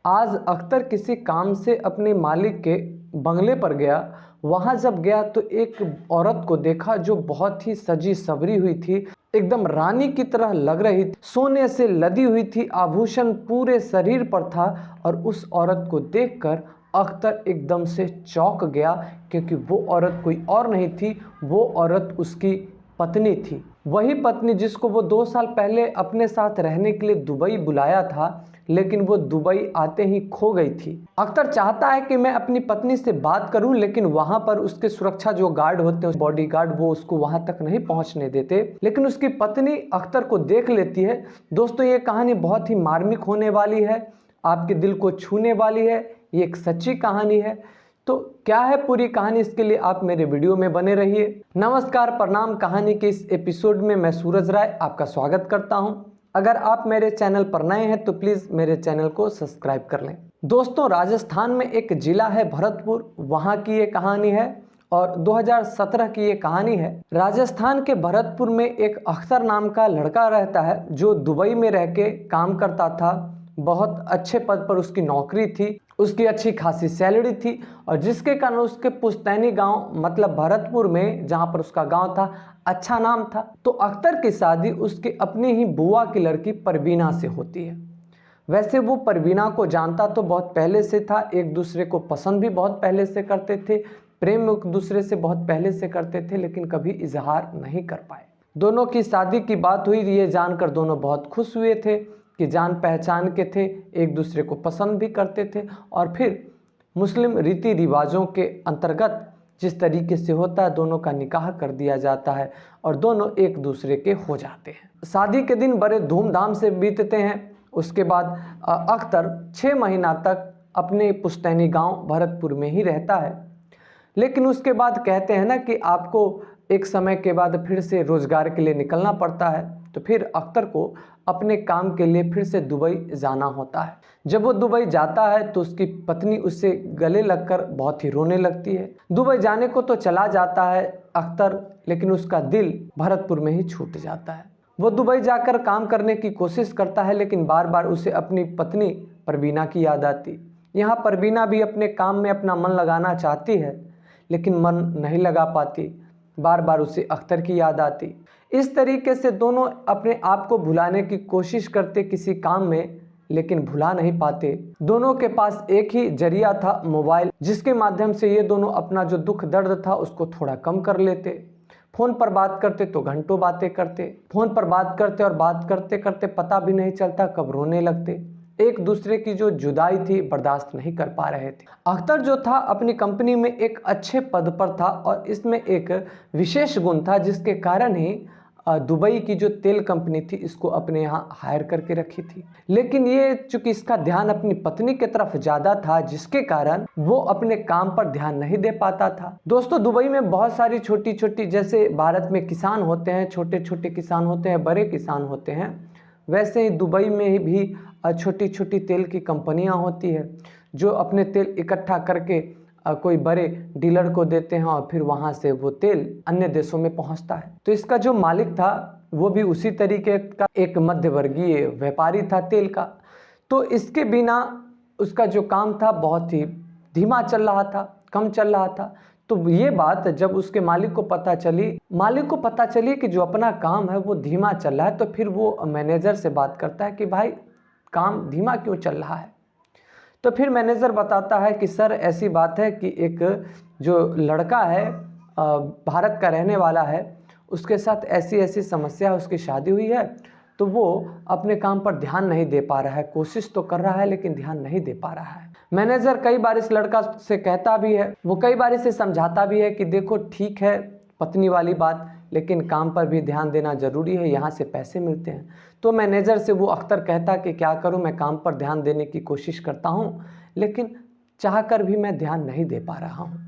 आज अख्तर किसी काम से अपने मालिक के बंगले पर गया। वहां जब गया तो एक औरत को देखा जो बहुत ही सजी सवरी हुई थी, एकदम रानी की तरह लग रही थी, सोने से लदी हुई थी, आभूषण पूरे शरीर पर था। और उस औरत को देखकर अख्तर एकदम से चौंक गया, क्योंकि वो औरत कोई और नहीं थी, वो औरत उसकी पत्नी थी। वही पत्नी जिसको वो 2 साल पहले अपने साथ रहने के लिए दुबई बुलाया था, लेकिन वो दुबई आते ही खो गई थी। अख्तर चाहता है कि मैं अपनी पत्नी से बात करूं, लेकिन वहां पर उसके सुरक्षा जो गार्ड होते हैं, बॉडीगार्ड, वो उसको वहां तक नहीं पहुंचने देते। लेकिन उसकी पत्नी अख्तर को देख लेती है। दोस्तों, ये कहानी बहुत ही मार्मिक होने वाली है, आपके दिल को छूने वाली है। ये एक सच्ची कहानी है। तो क्या है पूरी कहानी, इसके लिए आप मेरे वीडियो में बने रहिए। नमस्कार, प्रणाम। कहानी के इस एपिसोड में मैं सूरज राय आपका स्वागत करता हूं। अगर आप मेरे चैनल पर नए हैं तो प्लीज़ मेरे चैनल को सब्सक्राइब कर लें। दोस्तों, राजस्थान में एक जिला है भरतपुर, वहाँ की ये कहानी है और 2017 की ये कहानी है। राजस्थान के भरतपुर में एक अख्तर नाम का लड़का रहता है, जो दुबई में रह के काम करता था। बहुत अच्छे पद पर उसकी नौकरी थी, उसकी अच्छी खासी सैलरी थी, और जिसके कारण उसके पुश्तैनी गांव मतलब भरतपुर में जहां पर उसका गांव था, अच्छा नाम था। तो अख्तर की शादी उसकी अपनी ही बुआ की लड़की परवीना से होती है। वैसे वो परवीना को जानता तो बहुत पहले से था, एक दूसरे को पसंद भी बहुत पहले से करते थे, प्रेम एक दूसरे से बहुत पहले से करते थे, लेकिन कभी इजहार नहीं कर पाए। दोनों की शादी की बात हुई, ये जानकर दोनों बहुत खुश हुए थे कि जान पहचान के थे, एक दूसरे को पसंद भी करते थे। और फिर मुस्लिम रीति रिवाजों के अंतर्गत जिस तरीके से होता है, दोनों का निकाह कर दिया जाता है और दोनों एक दूसरे के हो जाते हैं। शादी के दिन बड़े धूमधाम से बीतते हैं। उसके बाद अख्तर 6 महीना तक अपने पुश्तैनी गांव भरतपुर में ही रहता है। लेकिन उसके बाद कहते हैं ना कि आपको एक समय के बाद फिर से रोजगार के लिए निकलना पड़ता है। तो फिर अख्तर को अपने काम के लिए फिर से दुबई जाना होता है। जब वो दुबई जाता है तो उसकी पत्नी उससे गले लगकर बहुत ही रोने लगती है। दुबई जाने को तो चला जाता है अख्तर, लेकिन उसका दिल भरतपुर में ही छूट जाता है। वो दुबई जाकर काम करने की कोशिश करता है, लेकिन बार बार उसे अपनी पत्नी परवीना की याद आती। यहाँ परवीना भी अपने काम में अपना मन लगाना चाहती है, लेकिन मन नहीं लगा पाती। बार बार उसे अख्तर की याद आती। इस तरीके से दोनों अपने आप को भुलाने की कोशिश करते किसी काम में, लेकिन भुला नहीं पाते। दोनों के पास एक ही जरिया था, मोबाइल, जिसके माध्यम से ये दोनों अपना जो दुख दर्द था उसको थोड़ा कम कर लेते। फ़ोन पर बात करते तो घंटों बातें करते। फ़ोन पर बात करते और बात करते करते पता भी नहीं चलता कब रोने लगते। एक दूसरे की जो जुदाई थी बर्दाश्त नहीं कर पा रहे थे। अख्तर जो था अपनी कंपनी में एक अच्छे पद पर था, और इसमें एक विशेष गुण था जिसके कारण ही दुबई की जो तेल कंपनी थी इसको अपने यहाँ हायर करके रखी थी। लेकिन ये चूंकि इसका ध्यान अपनी पत्नी की तरफ ज़्यादा था, जिसके कारण वो अपने काम पर ध्यान नहीं दे पाता था। दोस्तों, दुबई में बहुत सारी छोटी छोटी, जैसे भारत में किसान होते हैं, छोटे छोटे किसान होते हैं, बड़े किसान होते हैं, वैसे ही दुबई में भी छोटी छोटी तेल की कंपनियां होती है, जो अपने तेल इकट्ठा करके कोई बड़े डीलर को देते हैं और फिर वहां से वो तेल अन्य देशों में पहुंचता है। तो इसका जो मालिक था वो भी उसी तरीके का एक मध्यवर्गीय व्यापारी था तेल का। तो इसके बिना उसका जो काम था बहुत ही धीमा चल रहा था, कम चल रहा था। तो ये बात जब उसके मालिक को पता चली कि जो अपना काम है वो धीमा चल रहा है, तो फिर वो मैनेजर से बात करता है कि भाई काम धीमा क्यों चल रहा है। तो फिर मैनेजर बताता है कि सर ऐसी बात है कि एक जो लड़का है भारत का रहने वाला है, उसके साथ ऐसी ऐसी समस्या है, उसकी शादी हुई है, तो वो अपने काम पर ध्यान नहीं दे पा रहा है। कोशिश तो कर रहा है लेकिन ध्यान नहीं दे पा रहा है। मैनेजर कई बार इस लड़का से कहता भी है, वो कई बार इसे समझाता भी है कि देखो ठीक है पत्नी वाली बात, लेकिन काम पर भी ध्यान देना ज़रूरी है, यहाँ से पैसे मिलते हैं। तो मैनेजर से वो अख्तर कहता कि क्या करूँ, मैं काम पर ध्यान देने की कोशिश करता हूँ, लेकिन चाहकर भी मैं ध्यान नहीं दे पा रहा हूँ।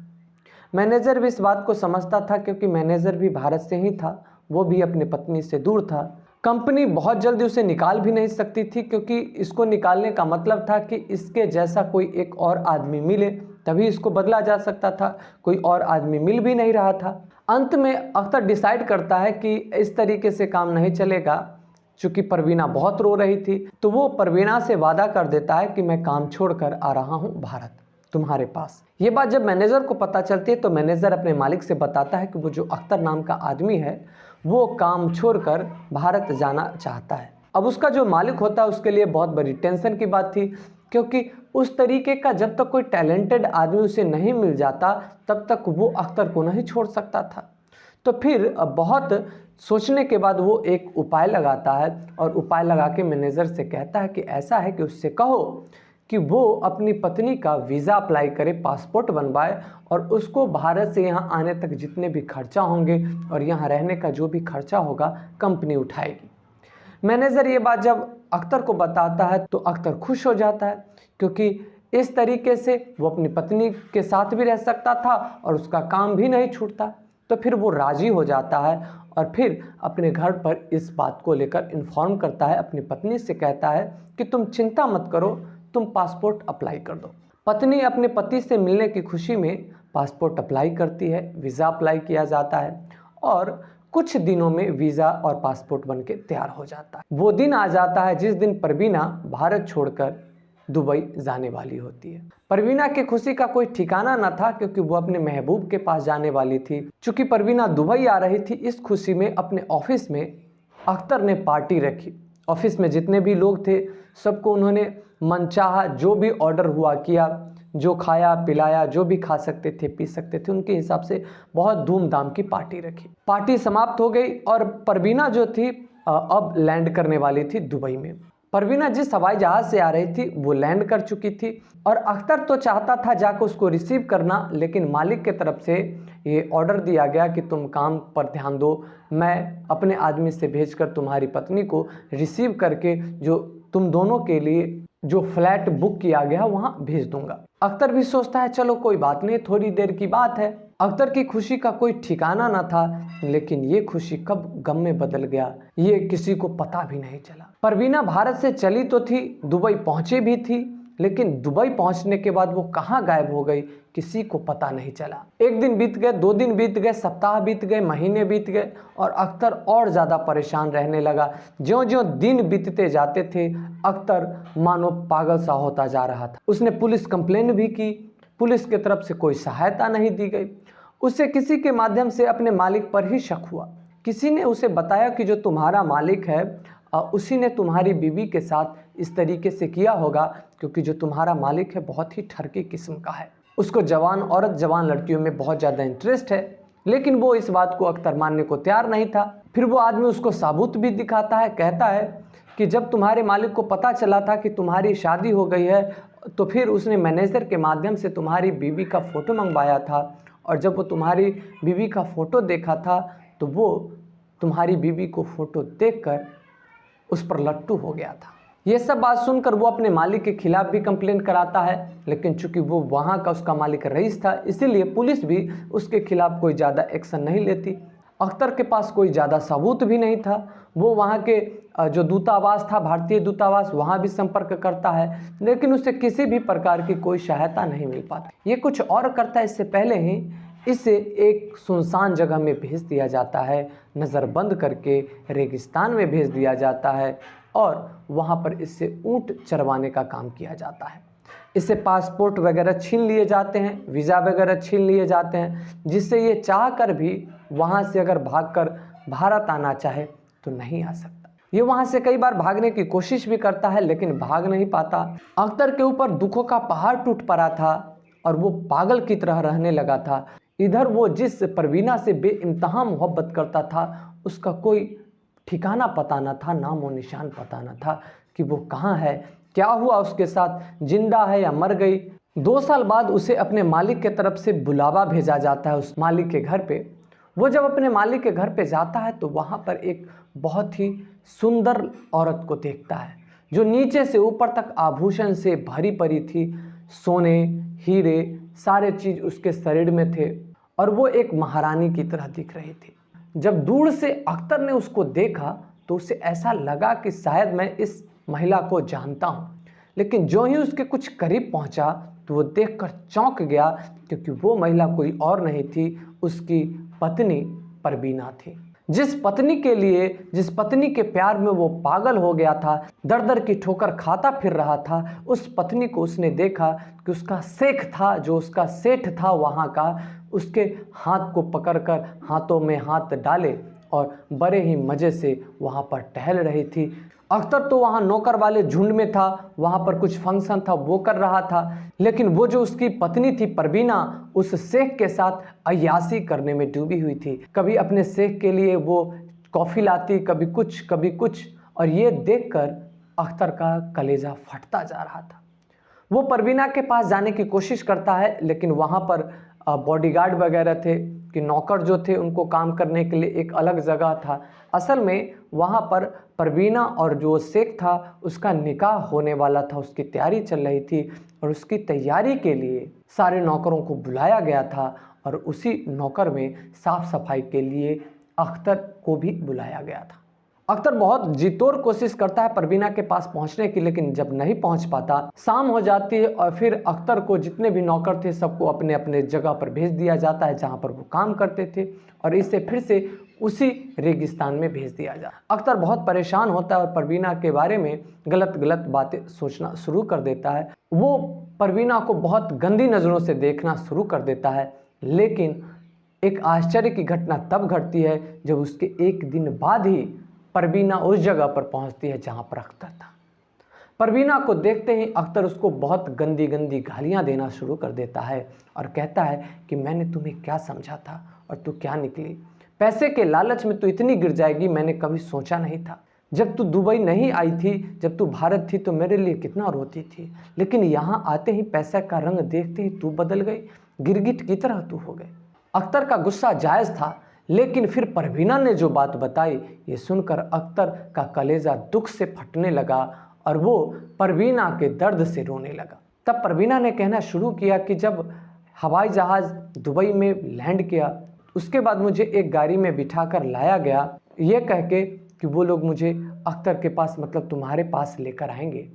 मैनेजर भी इस बात को समझता था, क्योंकि मैनेजर भी भारत से ही था, वो भी अपनी पत्नी से दूर था। कंपनी बहुत जल्दी उसे निकाल भी नहीं सकती थी, क्योंकि इसको निकालने का मतलब था कि इसके जैसा कोई एक और आदमी मिले, तभी इसको बदला जा सकता था। कोई और आदमी मिल भी नहीं रहा था। अंत में अख्तर डिसाइड करता है कि इस तरीके से काम नहीं चलेगा, चूंकि परवीना बहुत रो रही थी तो वो परवीना से वादा कर देता है कि मैं काम छोड़कर आ रहा हूँ भारत तुम्हारे पास। ये बात जब मैनेजर को पता चलती है तो मैनेजर अपने मालिक से बताता है कि वो जो अख्तर नाम का आदमी है वो काम छोड़कर भारत जाना चाहता है। अब उसका जो मालिक होता है उसके लिए बहुत बड़ी टेंशन की बात थी, क्योंकि उस तरीके का जब तक कोई टैलेंटेड आदमी उसे नहीं मिल जाता तब तक वो अख्तर को नहीं छोड़ सकता था। तो फिर बहुत सोचने के बाद वो एक उपाय लगाता है और उपाय लगा के मैनेजर से कहता है कि ऐसा है कि उससे कहो कि वो अपनी पत्नी का वीज़ा अप्लाई करे, पासपोर्ट बनवाए और उसको भारत से यहाँ आने तक जितने भी खर्चा होंगे और यहाँ रहने का जो भी खर्चा होगा कंपनी उठाएगी। मैनेजर ये बात जब अख्तर को बताता है तो अख्तर खुश हो जाता है, क्योंकि इस तरीके से वो अपनी पत्नी के साथ भी रह सकता था और उसका काम भी नहीं छूटता। तो फिर वो राज़ी हो जाता है और फिर अपने घर पर इस बात को लेकर इन्फॉर्म करता है, अपनी पत्नी से कहता है कि तुम चिंता मत करो, तुम पासपोर्ट अप्लाई कर दो। पत्नी अपने पति से मिलने की खुशी में पासपोर्ट अप्लाई करती है, वीज़ा अप्लाई किया जाता है और कुछ दिनों में वीज़ा और पासपोर्ट बनके तैयार हो जाता है। वो दिन आ जाता है जिस दिन परवीना भारत छोड़कर दुबई जाने वाली होती है। परवीना की खुशी का कोई ठिकाना न था, क्योंकि वो अपने महबूब के पास जाने वाली थी। चूंकि परवीना दुबई आ रही थी, इस खुशी में अपने ऑफिस में अख्तर ने पार्टी रखी। ऑफिस में जितने भी लोग थे सबको उन्होंने मनचाहा जो भी ऑर्डर हुआ किया, जो खाया पिलाया, जो भी खा सकते थे पी सकते थे उनके हिसाब से बहुत धूमधाम की पार्टी रखी। पार्टी समाप्त हो गई और परवीना जो थी अब लैंड करने वाली थी दुबई में। परवीना जिस हवाई जहाज से आ रही थी वो लैंड कर चुकी थी और अख्तर तो चाहता था जाकर उसको रिसीव करना, लेकिन मालिक के तरफ से ये ऑर्डर दिया गया कि तुम काम पर ध्यान दो, मैं अपने आदमी से भेजकर तुम्हारी पत्नी को रिसीव करके जो तुम दोनों के लिए जो फ्लैट बुक किया गया वहाँ भेज दूंगा। अख्तर भी सोचता है चलो कोई बात नहीं, थोड़ी देर की बात है। अख्तर की खुशी का कोई ठिकाना न था, लेकिन ये खुशी कब गम में बदल गया ये किसी को पता भी नहीं चला। परवीना भारत से चली तो थी, दुबई पहुंची भी थी, लेकिन दुबई पहुंचने के बाद वो कहाँ गायब हो गई किसी को पता नहीं चला। एक दिन बीत गए, 2 दिन बीत गए, सप्ताह बीत गए, महीने बीत गए और अख्तर और ज़्यादा परेशान रहने लगा। ज्यों-ज्यों दिन बीतते जाते थे अख्तर मानो पागल सा होता जा रहा था। उसने पुलिस कंप्लेन भी की, पुलिस की तरफ से कोई सहायता नहीं दी गई। उसे किसी के माध्यम से अपने मालिक पर ही शक हुआ। किसी ने उसे बताया कि जो तुम्हारा मालिक है उसी ने तुम्हारी बीवी के साथ इस तरीके से किया होगा, क्योंकि जो तुम्हारा मालिक है बहुत ही ठरकी किस्म का है, उसको जवान औरत जवान लड़कियों में बहुत ज़्यादा इंटरेस्ट है। लेकिन वो इस बात को अख्तर मानने को तैयार नहीं था। फिर वो आदमी उसको सबूत भी दिखाता है, कहता है कि जब तुम्हारे मालिक को पता चला था कि तुम्हारी शादी हो गई है तो फिर उसने मैनेजर के माध्यम से तुम्हारी बीवी का फ़ोटो मंगवाया था और जब वो तुम्हारी बीवी का फ़ोटो देखा था तो वो तुम्हारी बीवी को फ़ोटो देखकर उस पर लट्टू हो गया था। ये सब बात सुनकर वो अपने मालिक के खिलाफ भी कंप्लेंट कराता है, लेकिन चूंकि वो वहाँ का उसका मालिक रईस था इसीलिए पुलिस भी उसके खिलाफ कोई ज़्यादा एक्शन नहीं लेती। अख्तर के पास कोई ज़्यादा सबूत भी नहीं था। वो वहाँ के जो दूतावास था, भारतीय दूतावास, वहाँ भी संपर्क करता है, लेकिन उसे किसी भी प्रकार की कोई सहायता नहीं मिल पाती। ये कुछ और करता है, इससे पहले ही इसे एक सुनसान जगह में भेज दिया जाता है, नज़रबंद करके रेगिस्तान में भेज दिया जाता है और वहाँ पर इससे ऊँट चरवाने का काम किया जाता है। इससे पासपोर्ट वगैरह छीन लिए जाते हैं, वीज़ा वगैरह छीन लिए जाते हैं, जिससे ये चाह कर भी वहाँ से अगर भागकर भारत आना चाहे तो नहीं आ सकता। ये वहाँ से कई बार भागने की कोशिश भी करता है लेकिन भाग नहीं पाता। अख्तर के ऊपर दुखों का पहाड़ टूट पड़ा था और वो पागल की तरह रहने लगा था। इधर वो जिस परवीना से बेइंतहा मोहब्बत करता था उसका कोई ठिकाना पता न था, नाम और निशान पता न था कि वो कहाँ है, क्या हुआ उसके साथ, जिंदा है या मर गई। 2 साल बाद उसे अपने मालिक के तरफ से बुलावा भेजा जाता है उस मालिक के घर पे। वो जब अपने मालिक के घर पे जाता है तो वहाँ पर एक बहुत ही सुंदर औरत को देखता है जो नीचे से ऊपर तक आभूषण से भरी पड़ी थी। सोने हीरे सारे चीज़ उसके शरीर में थे और वो एक महारानी की तरह दिख रही थी। जब दूर से अख्तर ने उसको देखा तो उसे ऐसा लगा कि शायद मैं इस महिला को जानता हूँ, लेकिन जो ही उसके कुछ करीब पहुँचा तो वो देखकर चौंक गया, क्योंकि वो महिला कोई और नहीं थी, उसकी पत्नी परवीना थी। जिस पत्नी के लिए, जिस पत्नी के प्यार में वो पागल हो गया था, दर दर की ठोकर खाता फिर रहा था, उस पत्नी को उसने देखा कि उसका शेख था, जो उसका सेठ था वहाँ का, उसके हाथ को पकड़कर हाथों में हाथ डाले और बड़े ही मज़े से वहाँ पर टहल रही थी। अख्तर तो वहाँ नौकर वाले झुंड में था, वहाँ पर कुछ फंक्शन था वो कर रहा था, लेकिन वो जो उसकी पत्नी थी परवीना, उस शेख के साथ अय्याशी करने में डूबी हुई थी। कभी अपने शेख के लिए वो कॉफ़ी लाती, कभी कुछ, और ये देखकर अख्तर का कलेजा फटता जा रहा था। वो परवीना के पास जाने की कोशिश करता है, लेकिन वहाँ पर बॉडीगार्ड वगैरह थे कि नौकर जो थे उनको काम करने के लिए एक अलग जगह था। असल में वहाँ पर परवीना और जो शेख था उसका निकाह होने वाला था, उसकी तैयारी चल रही थी और उसकी तैयारी के लिए सारे नौकरों को बुलाया गया था और उसी नौकर में साफ़ सफाई के लिए अख्तर को भी बुलाया गया था। अख्तर बहुत जीतोड़ कोशिश करता है परवीना के पास पहुंचने की, लेकिन जब नहीं पहुंच पाता, शाम हो जाती है और फिर अख्तर को जितने भी नौकर थे सबको अपने अपने जगह पर भेज दिया जाता है जहां पर वो काम करते थे, और इसे फिर से उसी रेगिस्तान में भेज दिया जाता। अख्तर बहुत परेशान होता है और परवीना के बारे में गलत गलत बातें सोचना शुरू कर देता है। वो परवीना को बहुत गंदी नज़रों से देखना शुरू कर देता है, लेकिन एक आश्चर्य की घटना तब घटती है जब उसके एक दिन बाद ही परवीना उस जगह पर पहुंचती है जहां पर अख्तर था। परवीना को देखते ही अख्तर उसको बहुत गंदी गंदी गालियां देना शुरू कर देता है और कहता है कि मैंने तुम्हें क्या समझा था और तू क्या निकली। पैसे के लालच में तू इतनी गिर जाएगी मैंने कभी सोचा नहीं था। जब तू दुबई नहीं आई थी, जब तू भारत थी तो मेरे लिए कितना रोती थी, लेकिन यहाँ आते ही पैसे का रंग देखते ही तू बदल गई, गिरगिट की तरह तू हो गई। अख्तर का गुस्सा जायज़ था, लेकिन फिर परवीना ने जो बात बताई ये सुनकर अख्तर का कलेजा दुख से फटने लगा और वो परवीना के दर्द से रोने लगा। तब परवीना ने कहना शुरू किया कि जब हवाई जहाज़ दुबई में लैंड किया उसके बाद मुझे एक गाड़ी में बिठाकर लाया गया, ये कह के कि वो लोग मुझे अख्तर के पास, मतलब तुम्हारे पास लेकर आएंगे,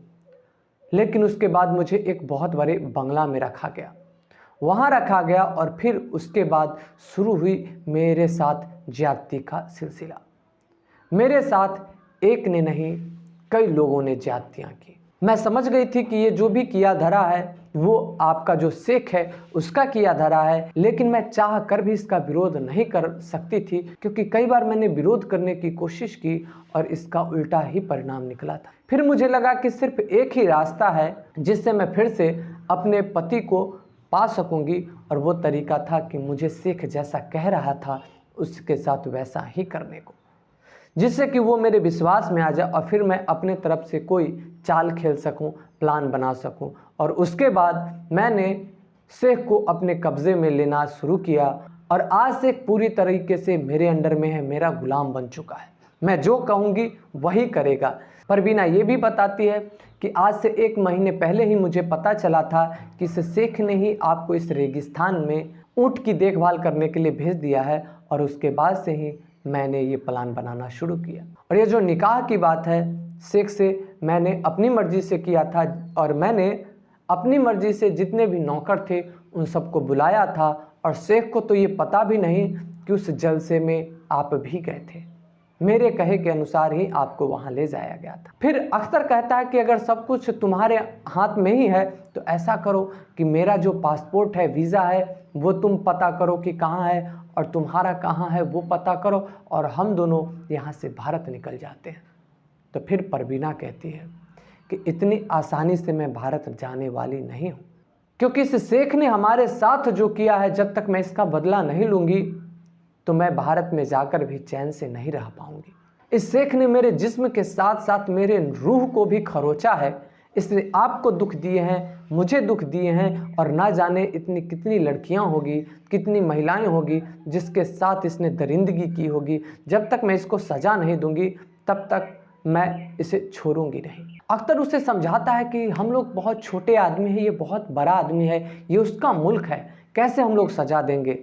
लेकिन उसके बाद मुझे एक बहुत बड़े बंगला में रखा गया, वहाँ रखा गया और फिर उसके बाद शुरू हुई मेरे साथ ज्यादती का सिलसिला। मेरे साथ एक ने नहीं कई लोगों ने ज्यादतियाँ की। मैं समझ गई थी कि ये जो भी किया धरा है वो आपका जो शेख है उसका किया धरा है, लेकिन मैं चाह कर भी इसका विरोध नहीं कर सकती थी, क्योंकि कई बार मैंने विरोध करने की कोशिश की और इसका उल्टा ही परिणाम निकला था। फिर मुझे लगा कि सिर्फ एक ही रास्ता है जिससे मैं फिर से अपने पति को पा सकूंगी, और वो तरीका था कि मुझे शेख जैसा कह रहा था उसके साथ वैसा ही करने को, जिससे कि वो मेरे विश्वास में आ जाए और फिर मैं अपने तरफ से कोई चाल खेल सकूं, प्लान बना सकूं। और उसके बाद मैंने शेख को अपने कब्ज़े में लेना शुरू किया और आज से पूरी तरीके से मेरे अंडर में है, मेरा गुलाम बन चुका है। मैं जो कहूँगी वही करेगा। परवीना ये भी बताती है कि आज से 1 महीने पहले ही मुझे पता चला था कि इस शेख ने ही आपको इस रेगिस्तान में ऊँट की देखभाल करने के लिए भेज दिया है, और उसके बाद से ही मैंने ये प्लान बनाना शुरू किया। और ये जो निकाह की बात है, शेख से मैंने अपनी मर्ज़ी से किया था और मैंने अपनी मर्ज़ी से जितने भी नौकर थे उन सबको बुलाया था, और शेख को तो ये पता भी नहीं कि उस जलसे में आप भी गए थे। मेरे कहे के अनुसार ही आपको वहाँ ले जाया गया था। फिर अख्तर कहता है कि अगर सब कुछ तुम्हारे हाथ में ही है तो ऐसा करो कि मेरा जो पासपोर्ट है, वीज़ा है, वो तुम पता करो कि कहाँ है और तुम्हारा कहाँ है वो पता करो, और हम दोनों यहाँ से भारत निकल जाते हैं। तो फिर परवीना कहती है कि इतनी आसानी से मैं भारत जाने वाली नहीं हूँ, क्योंकि इस शेख ने हमारे साथ जो किया है, जब तक मैं इसका बदला नहीं लूँगी तो मैं भारत में जाकर भी चैन से नहीं रह पाऊंगी। इस शेख ने मेरे जिस्म के साथ साथ मेरे रूह को भी खरोचा है। इसने आपको दुख दिए हैं, मुझे दुख दिए हैं, और ना जाने इतनी कितनी लड़कियां होगी, कितनी महिलाएं होगी जिसके साथ इसने दरिंदगी की होगी। जब तक मैं इसको सज़ा नहीं दूंगी तब तक मैं इसे छोड़ूंगी नहीं। अख्तर उसे समझाता है कि हम लोग बहुत छोटे आदमी हैं, ये बहुत बड़ा आदमी है, ये उसका मुल्क है, कैसे हम लोग सज़ा देंगे,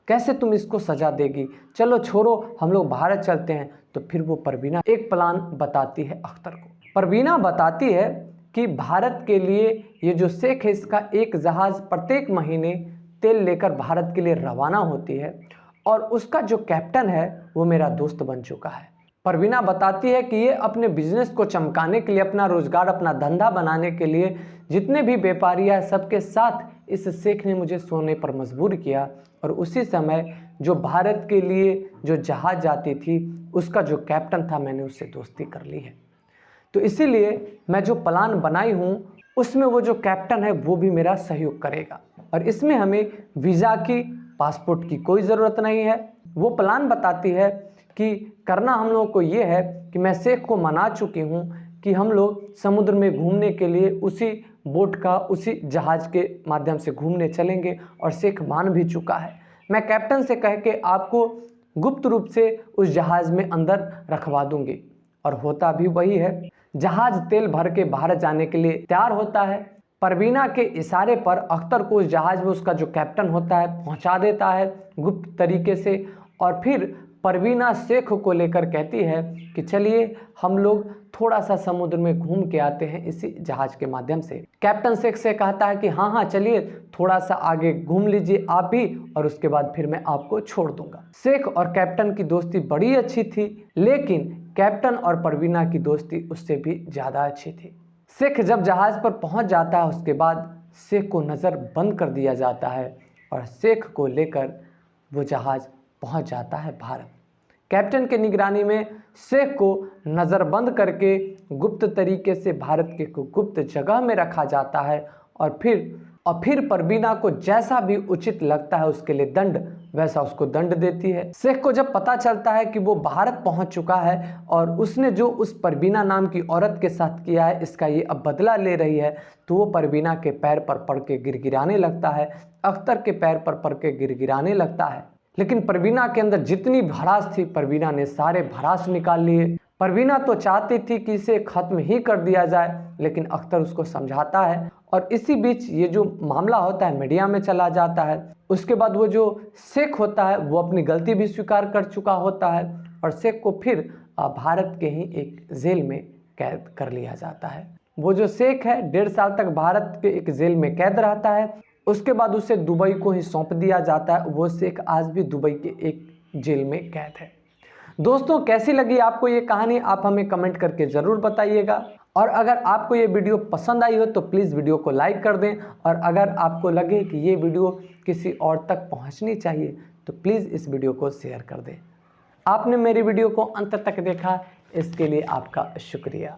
कैसे तुम इसको सज़ा देगी, चलो छोड़ो हम लोग भारत चलते हैं। तो फिर वो परवीना एक प्लान बताती है अख्तर को। परवीना बताती है कि भारत के लिए ये जो शेख है इसका एक जहाज़ प्रत्येक महीने तेल लेकर भारत के लिए रवाना होती है, और उसका जो कैप्टन है वो मेरा दोस्त बन चुका है। परवीना बताती है कि ये अपने बिजनेस को चमकाने के लिए, अपना रोजगार, अपना धंधा बनाने के लिए जितने भी व्यापारी हैं सबके साथ इस शेख ने मुझे सोने पर मजबूर किया। और उसी समय जो भारत के लिए जो जहाज जाती थी उसका जो कैप्टन था, मैंने उससे दोस्ती कर ली है। तो इसीलिए मैं जो प्लान बनाई हूँ उसमें वो जो कैप्टन है वो भी मेरा सहयोग करेगा। और इसमें हमें वीज़ा की, पासपोर्ट की कोई ज़रूरत नहीं है। वो प्लान बताती है कि करना हम लोगों को ये है कि मैं शेख को मना चुकी हूँ कि हम लोग समुद्र में घूमने के लिए उसी बोट का, उसी जहाज़ के माध्यम से घूमने चलेंगे और शेख मान भी चुका है। मैं कैप्टन से कह के आपको गुप्त रूप से उस जहाज़ में अंदर रखवा दूंगी। और होता भी वही है। जहाज तेल भर के बाहर जाने के लिए तैयार होता है। परवीना के इशारे पर अख्तर को उस जहाज में उसका जो कैप्टन होता है पहुंचा देता है गुप्त तरीके से। और फिर परवीना शेख को लेकर कहती है कि चलिए हम लोग थोड़ा सा समुद्र में घूम के आते हैं इसी जहाज के माध्यम से। कैप्टन शेख से कहता है कि हाँ हाँ चलिए, थोड़ा सा आगे घूम लीजिए आप भी, और उसके बाद फिर मैं आपको छोड़ दूंगा। शेख और कैप्टन की दोस्ती बड़ी अच्छी थी, लेकिन कैप्टन और परवीना की दोस्ती उससे भी ज़्यादा अच्छी थी। शेख जब जहाज़ पर पहुंच जाता है उसके बाद शेख को नज़र बंद कर दिया जाता है और शेख को लेकर वो जहाज़ पहुंच जाता है भारत। कैप्टन के निगरानी में शेख को नज़रबंद करके गुप्त तरीके से भारत के गुप्त जगह में रखा जाता है। और फिर परवीना को जैसा भी उचित लगता है उसके लिए दंड, वैसा उसको दंड देती है। शेख को जब पता चलता है कि वो भारत पहुंच चुका है और उसने जो उस परवीना नाम की औरत के साथ किया है इसका ये अब बदला ले रही है, तो वो परवीना के पैर पर पड़ के गिड़गिड़ाने लगता है, अख्तर के पैर पर पड़ के गिड़गिड़ाने लगता है। लेकिन परवीना के अंदर जितनी भड़ास थी परवीना ने सारे भड़ास निकाल लिए। परवीना तो चाहती थी कि इसे खत्म ही कर दिया जाए, लेकिन अख्तर उसको समझाता है। और इसी बीच ये जो मामला होता है मीडिया में चला जाता है। उसके बाद वो जो शेख होता है वो अपनी गलती भी स्वीकार कर चुका होता है और शेख को फिर भारत के ही एक जेल में कैद कर लिया जाता है। वो जो शेख है 1.5 साल तक भारत के एक जेल में कैद रहता है। उसके बाद उसे दुबई को ही सौंप दिया जाता है। वो शेख आज भी दुबई के एक जेल में कैद है। दोस्तों कैसी लगी आपको ये कहानी, आप हमें कमेंट करके ज़रूर बताइएगा। और अगर आपको ये वीडियो पसंद आई हो तो प्लीज़ वीडियो को लाइक कर दें। और अगर आपको लगे कि ये वीडियो किसी और तक पहुंचनी चाहिए तो प्लीज़ इस वीडियो को शेयर कर दें। आपने मेरी वीडियो को अंत तक देखा, इसके लिए आपका शुक्रिया।